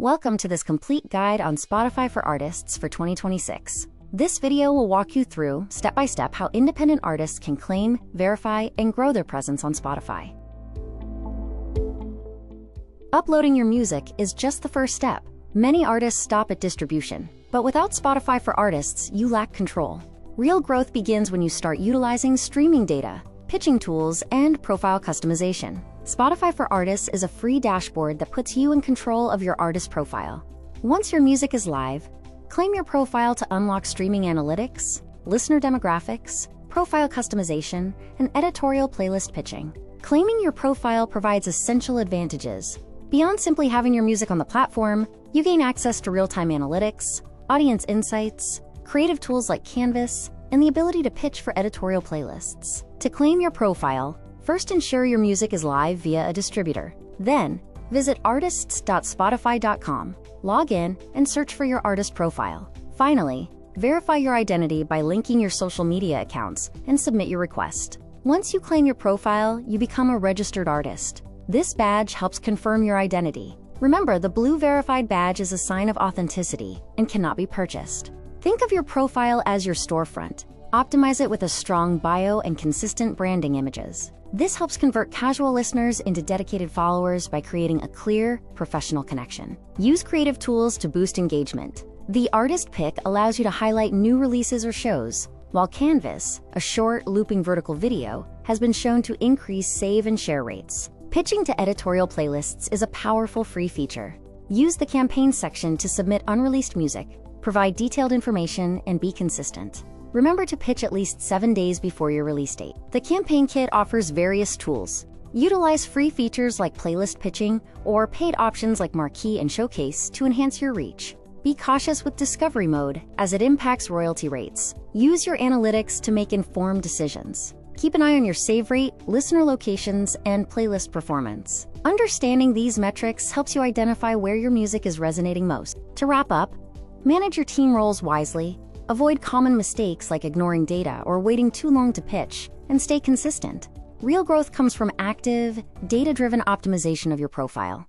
Welcome to this complete guide on Spotify for artists for 2026. This video will walk you through, step by step, how independent artists can claim, verify, and grow their presence on Spotify. Uploading your music is just the first step. Many artists stop at distribution, but without Spotify for artists, you lack control. Real growth begins when you start utilizing streaming data, pitching tools, and profile customization. Spotify for Artists is a free dashboard that puts you in control of your artist profile. Once your music is live, claim your profile to unlock streaming analytics, listener demographics, profile customization, and editorial playlist pitching. Claiming your profile provides essential advantages. Beyond simply having your music on the platform, you gain access to real-time analytics, audience insights, creative tools like Canvas, and the ability to pitch for editorial playlists. To claim your profile, first ensure your music is live via a distributor. Then, visit artists.spotify.com, log in, and search for your artist profile. Finally, verify your identity by linking your social media accounts and submit your request. Once you claim your profile, you become a registered artist. This badge helps confirm your identity. Remember, the blue verified badge is a sign of authenticity and cannot be purchased. Think of your profile as your storefront. Optimize it with a strong bio and consistent branding images. This helps convert casual listeners into dedicated followers by creating a clear, professional connection. Use creative tools to boost engagement. The Artist Pick allows you to highlight new releases or shows, while Canvas, a short, looping vertical video, has been shown to increase save and share rates. Pitching to editorial playlists is a powerful free feature. Use the campaign section to submit unreleased music, provide detailed information, and be consistent. Remember to pitch at least 7 days before your release date. The campaign kit offers various tools. Utilize free features like playlist pitching or paid options like Marquee and Showcase to enhance your reach. Be cautious with discovery mode as it impacts royalty rates. Use your analytics to make informed decisions. Keep an eye on your save rate, listener locations, and playlist performance. Understanding these metrics helps you identify where your music is resonating most. To wrap up, manage your team roles wisely, avoid common mistakes like ignoring data or waiting too long to pitch, and stay consistent. Real growth comes from active, data-driven optimization of your profile.